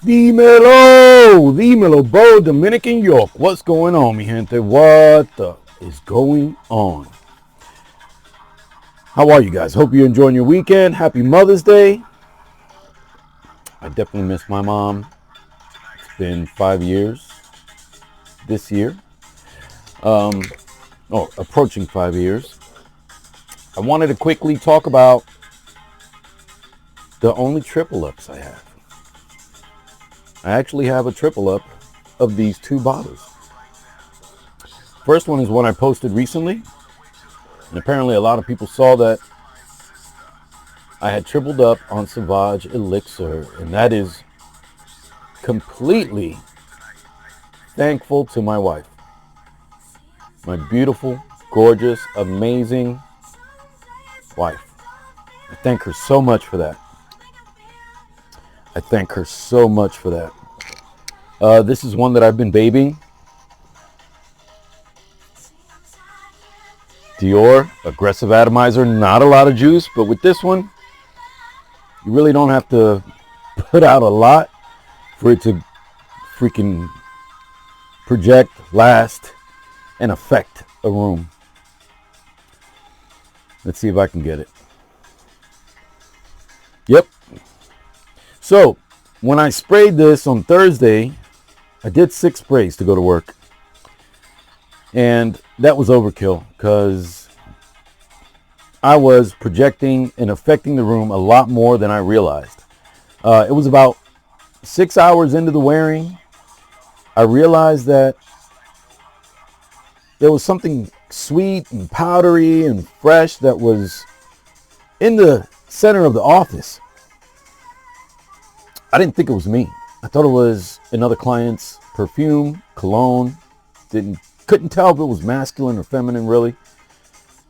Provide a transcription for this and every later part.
Dímelo, Bo, Dominican York. What's going on, mi gente? What the is going on? How are you guys? Hope you're enjoying your weekend. Happy Mother's Day. I definitely miss my mom. It's been 5 years this year. Approaching 5 years. I wanted to quickly talk about the only triple ups I have. I actually have a triple up of these two bottles. First one is one I posted recently, and apparently a lot of people saw that I had tripled up on Sauvage Elixir, and that is completely thankful to my wife. My beautiful, gorgeous, amazing wife. I thank her so much for that. This is one that I've been babying. Dior, aggressive atomizer, not a lot of juice, but with this one, you really don't have to put out a lot for it to freaking project, last, and affect a room. Let's see if I can get it. Yep. So, when I sprayed this on Thursday, I did 6 sprays to go to work. And that was overkill because I was projecting and affecting the room a lot more than I realized. It was about 6 hours into the wearing. I realized that there was something sweet and powdery and fresh that was in the center of the office. I didn't think it was me. I thought it was another client's perfume, cologne. Couldn't tell if it was masculine or feminine, really.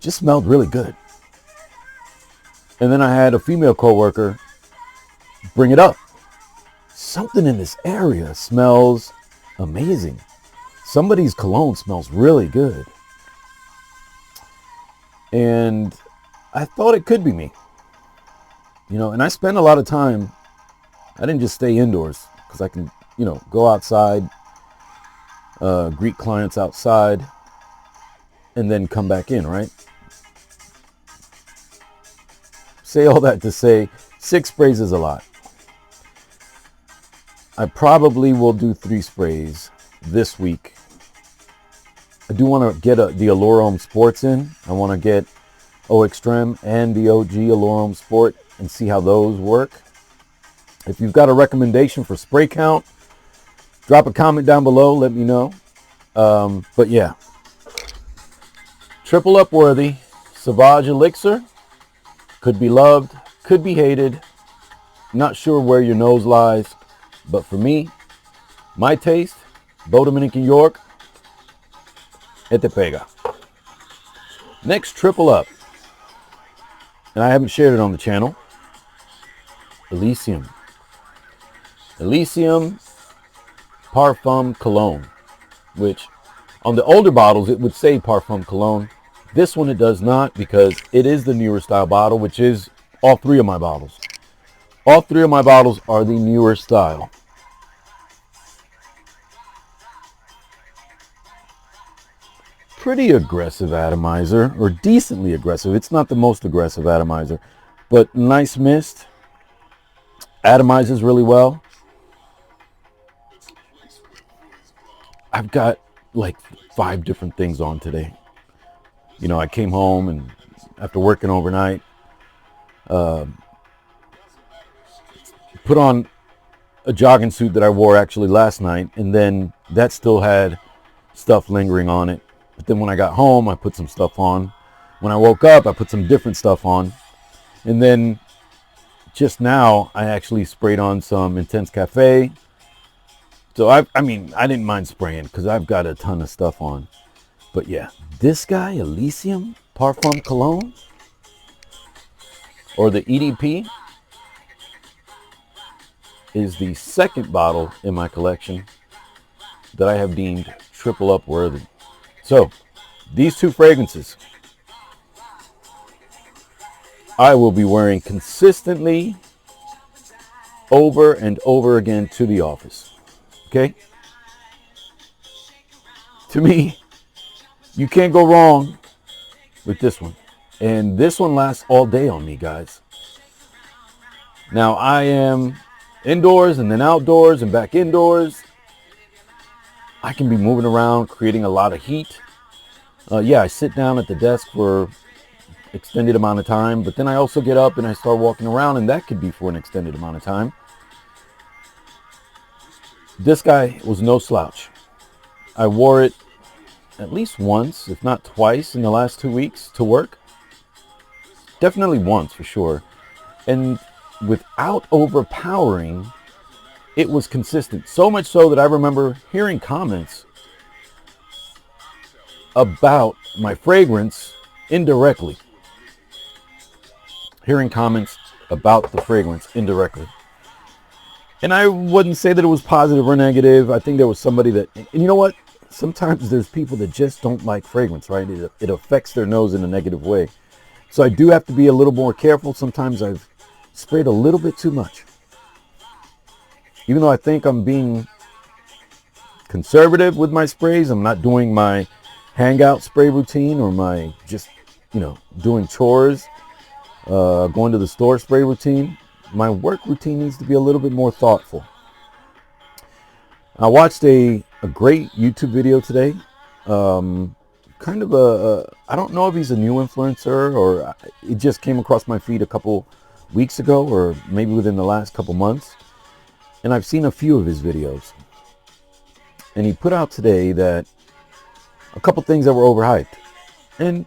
Just smelled really good. And then I had a female coworker bring it up. Something in this area smells amazing. Somebody's cologne smells really good. And I thought it could be me. And I spend a lot of time. I didn't just stay indoors because I can, go outside, greet clients outside, and then come back in, right? Say all that to say 6 sprays is a lot. I probably will do 3 sprays this week. I do want to get the Allure Sports in. I want to get O Extreme and the OG Allure Sport and see how those work. If you've got a recommendation for spray count, drop a comment down below. Let me know. But yeah, triple up worthy. Sauvage Elixir. Could be loved, could be hated. Not sure where your nose lies. But for me, my taste, Bo Dominican York, et te pega. Next triple up. And I haven't shared it on the channel. Elysium Parfum Cologne, which on the older bottles it would say Parfum Cologne. This one it does not because it is the newer style bottle, which is all 3 of my bottles. All 3 of my bottles are the newer style. Pretty aggressive atomizer, or decently aggressive. It's not the most aggressive atomizer, but nice mist. Atomizes really well. I've got like 5 different things on today. I came home and after working overnight, put on a jogging suit that I wore actually last night, and then that still had stuff lingering on it. But then when I got home, I put some stuff on. When I woke up, I put some different stuff on. And then just now, I actually sprayed on some Intense Cafe. So I didn't mind spraying because I've got a ton of stuff on. But yeah, this guy, Elysium Parfum Cologne, or the EDP, is the second bottle in my collection that I have deemed triple up worthy. So, these 2 fragrances I will be wearing consistently over and over again to the office. Okay? To me, you can't go wrong with this one. And this one lasts all day on me, guys. Now, I am indoors and then outdoors and back indoors. I can be moving around, creating a lot of heat. Yeah, I sit down at the desk for extended amount of time, but then I also get up and I start walking around, and that could be for an extended amount of time. This guy was no slouch. I wore it at least once, if not twice, in the last 2 weeks to work. Definitely once for sure. And without overpowering, it was consistent. So much so that I remember hearing comments about my fragrance indirectly. Hearing comments about the fragrance indirectly. And I wouldn't say that it was positive or negative. I think there was somebody that, and you know what? Sometimes there's people that just don't like fragrance, right? It affects their nose in a negative way. So I do have to be a little more careful. Sometimes I've sprayed a little bit too much. Even though I think I'm being conservative with my sprays, I'm not doing my hangout spray routine or my just, doing chores, going to the store spray routine. My work routine needs to be a little bit more thoughtful. I watched a great YouTube video today. Kind of I don't know if he's a new influencer or it just came across my feed a couple weeks ago or maybe within the last couple months. And I've seen a few of his videos. And he put out today that a couple things that were overhyped. And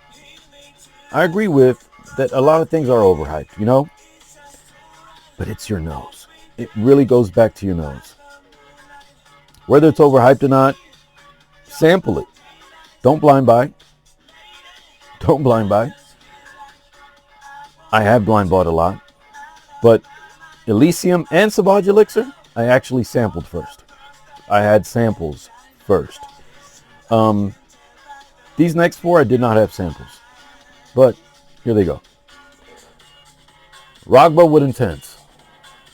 I agree with that a lot of things are overhyped, But it's your nose. It really goes back to your nose. Whether it's overhyped or not, sample it. Don't blind buy. Don't blind buy. I have blind bought a lot. But Elysium and Sauvage Elixir, I actually sampled first. I had samples first. These next four, I did not have samples. But here they go. Rogba Wood Intense.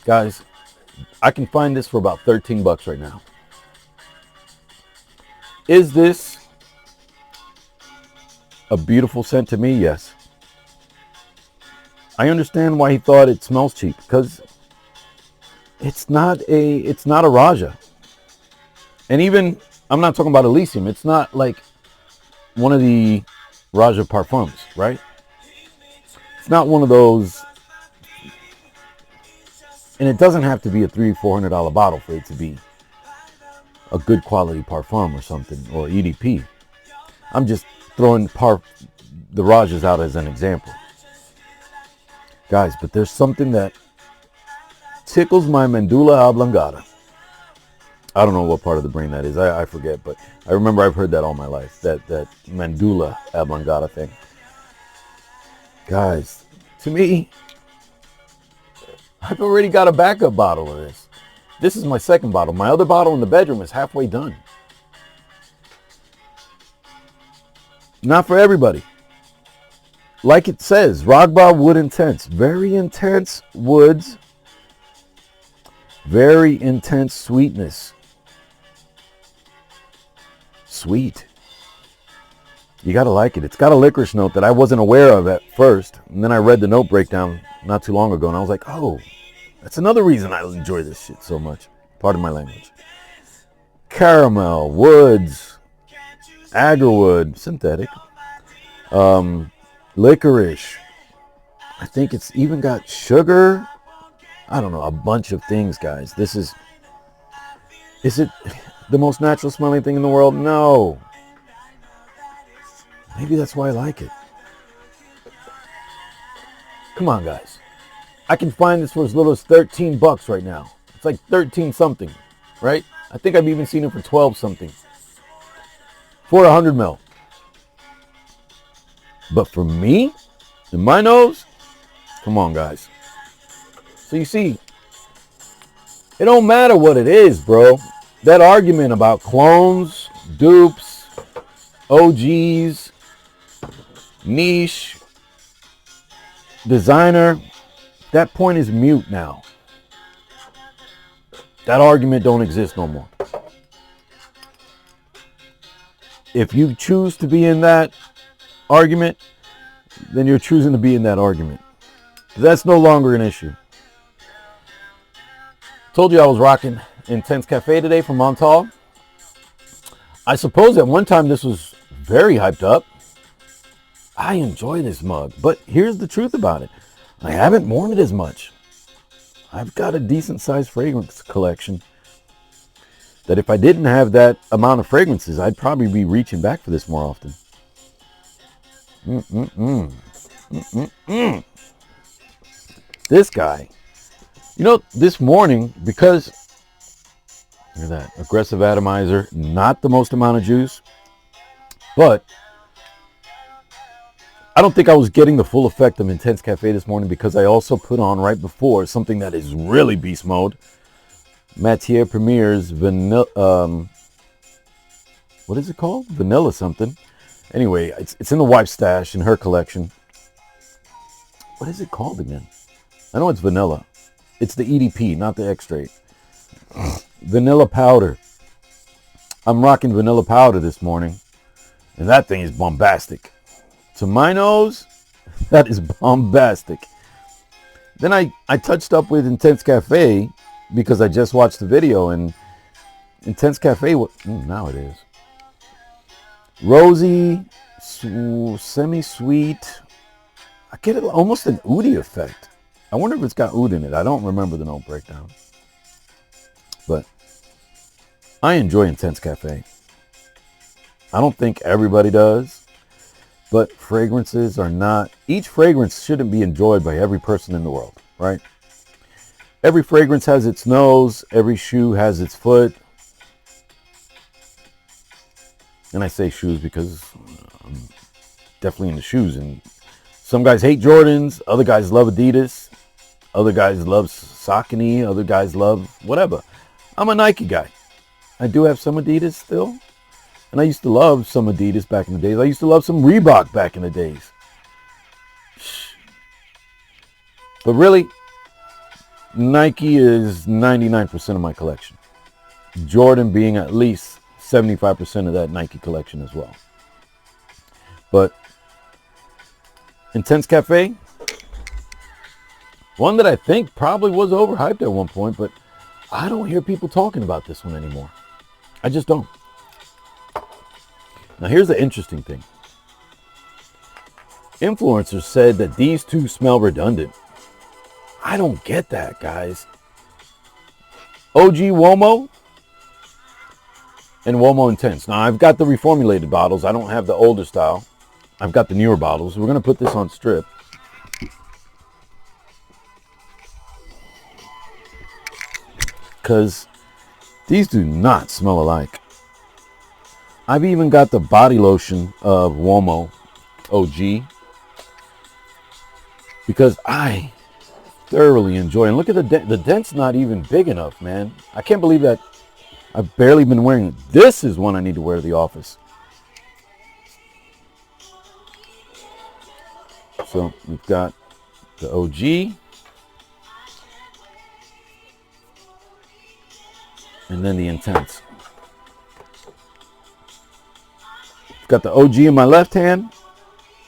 Guys, I can find this for about $13 right now. Is this a beautiful scent to me? Yes. I understand why he thought it smells cheap, because it's not a Raja. And even, I'm not talking about Elysium. It's not like one of the Raja Parfums, right? It's not one of those. And it doesn't have to be a $300-$400 bottle for it to be a good quality parfum or something, or EDP. I'm just throwing the Rajas out as an example. Guys, but there's something that tickles my medulla oblongata. I don't know what part of the brain that is. I forget, but I remember I've heard that all my life. That medulla oblongata thing. Guys, to me, I've already got a backup bottle of this. This is my second bottle. My other bottle in the bedroom is halfway done. Not for everybody. Like it says, Rogba Wood Intense. Very intense woods. Very intense sweetness. Sweet. You gotta like it. It's got a licorice note that I wasn't aware of at first. And then I read the note breakdown not too long ago, and I was like, oh, that's another reason I enjoy this shit so much. Pardon my language. Caramel, woods, agarwood, synthetic, licorice. I think it's even got sugar. I don't know, a bunch of things, guys. Is it the most natural smelling thing in the world? No. Maybe that's why I like it. Come on, guys. I can find this for as little as $13 right now. It's like 13 something, right? I think I've even seen it for 12 something. For 100 ml. But for me, in my nose, come on, guys. So you see, it don't matter what it is, bro. That argument about clones, dupes, OGs, niche, designer, that point is mute now. That argument don't exist no more. If you choose to be in that argument, then you're choosing to be in that argument. That's no longer an issue. Told you I was rocking Intense Cafe today from Montal. I suppose at one time this was very hyped up. I enjoy this mug, but here's the truth about it. I haven't worn it as much. I've got a decent sized fragrance collection that if I didn't have that amount of fragrances, I'd probably be reaching back for this more often. This guy, you know, this morning, because look at that aggressive atomizer, not the most amount of juice, but I don't think I was getting the full effect of Intense Cafe this morning because I also put on right before something that is really beast mode. Matiere Premier's vanilla, what is it called? Vanilla something. Anyway, it's in the wife stash in her collection. What is it called again? I know it's vanilla. It's the EDP, not the extrait. Vanilla powder. I'm rocking vanilla powder this morning, and that thing is bombastic. To my nose, that is bombastic. Then I touched up with Intense Cafe because I just watched the video, and Intense Cafe, now it is rosy, semi-sweet. I get it almost an oud effect. I wonder if it's got oud in it. I don't remember the note breakdown, but I enjoy Intense Cafe. I don't think everybody does, but fragrances are not, each fragrance shouldn't be enjoyed by every person in the world, right? Every fragrance has its nose, every shoe has its foot. And I say shoes because I'm definitely into shoes. And some guys hate Jordans, other guys love Adidas, other guys love Saucony, other guys love whatever. I'm a Nike guy. I do have some Adidas still. And I used to love some Adidas back in the days. I used to love some Reebok back in the days. But really, Nike is 99% of my collection. Jordan being at least 75% of that Nike collection as well. But Intense Cafe, one that I think probably was overhyped at one point, but I don't hear people talking about this one anymore. I just don't. Now here's the interesting thing. Influencers said that these two smell redundant. I don't get that, guys. OG Uomo and Uomo Intense. Now I've got the reformulated bottles. I don't have the older style. I've got the newer bottles. We're going to put this on strip. Because these do not smell alike. I've even got the body lotion of Uomo OG. Because I thoroughly enjoy. And look at the dent. The dent's not even big enough, man. I can't believe that I've barely been wearing it. This is one I need to wear to the office. So we've got the OG. And then the Intense. I've got the OG in my left hand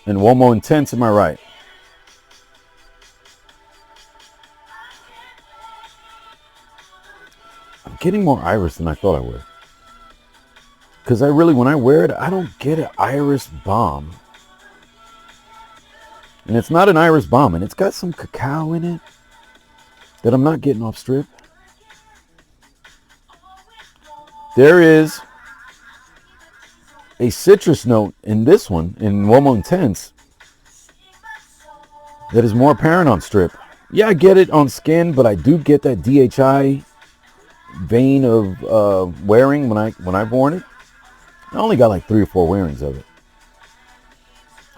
and Uomo Intense in my right. I'm getting more iris than I thought I would. Because when I wear it, I don't get an iris bomb. And it's not an iris bomb, and it's got some cacao in it that I'm not getting off strip. There is a citrus note in this one, in Uomo Intense, that is more apparent on strip. Yeah, I get it on skin, but I do get that DHI vein of wearing when I've worn it. I only got like 3 or 4 wearings of it.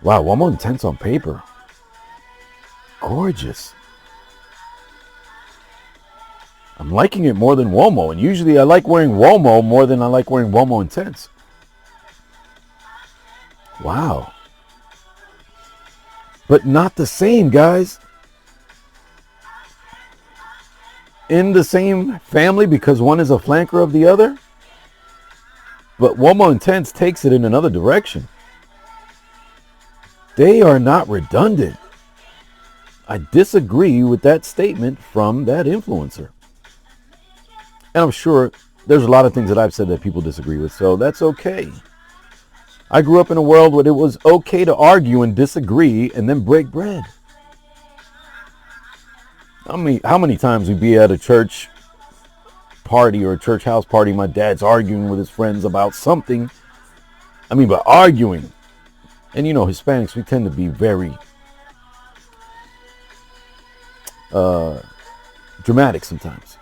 Wow, Uomo Intense on paper. Gorgeous. I'm liking it more than Uomo, and usually I like wearing Uomo more than I like wearing Uomo Intense. Wow. But not the same, guys. in the same family because one is a flanker of the other. But Uomo Intense takes it in another direction. They are not redundant. I disagree with that statement from that influencer. And I'm sure there's a lot of things that I've said that people disagree with, so that's okay. I grew up in a world where it was okay to argue and disagree and then break bread. How many times we'd be at a church party or a church house party, my dad's arguing with his friends about something. But arguing. And Hispanics, we tend to be very dramatic sometimes.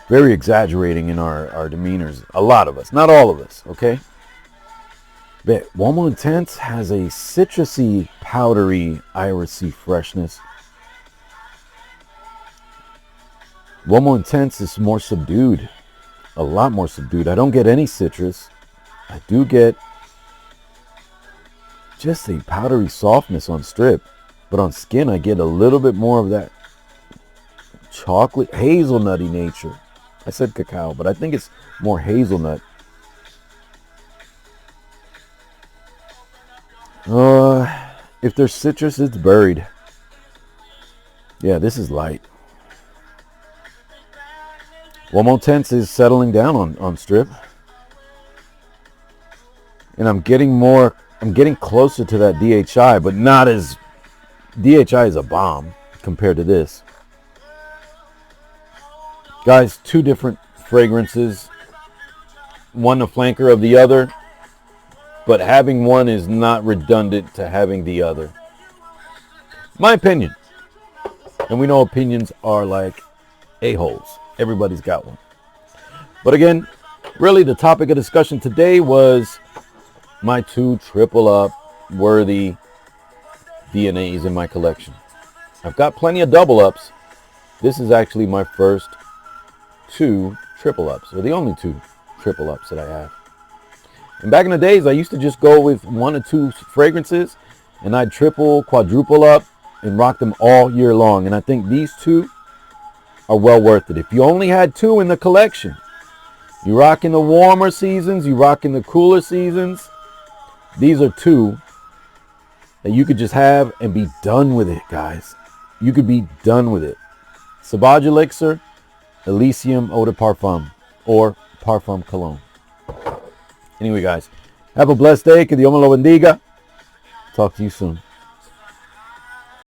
Very exaggerating in our demeanors. A lot of us, not all of us, okay? But Uomo Intense has a citrusy, powdery, irisy freshness. Uomo Intense is more subdued, a lot more subdued. I don't get any citrus. I do get just a powdery softness on strip, but on skin I get a little bit more of that chocolate, hazelnutty nature. I said cacao, but I think it's more hazelnut. If there's citrus, it's buried. Yeah, this is light. Uomo Intense is settling down on strip. And I'm getting closer to that DHI, but not as, DHI is a bomb compared to this. Guys, two different fragrances. One a flanker of the other, but having one is not redundant to having the other. My opinion. And we know opinions are like a-holes. Everybody's got one. But again, really the topic of discussion today was my two triple up worthy DNAs in my collection. I've got plenty of double ups. This is actually my first two triple ups, or the only two triple ups that I have. And back in the days, I used to just go with one or two fragrances and I'd triple, quadruple up and rock them all year long. And I think these two are well worth it. If you only had two in the collection, you rock in the warmer seasons, you rock in the cooler seasons, these are two that you could just have and be done with it, guys. You could be done with it. Sauvage Elixir, Elysium Eau de Parfum, or Parfum Cologne. Anyway, guys, have a blessed day. Que Dios me lo bendiga. Talk to you soon.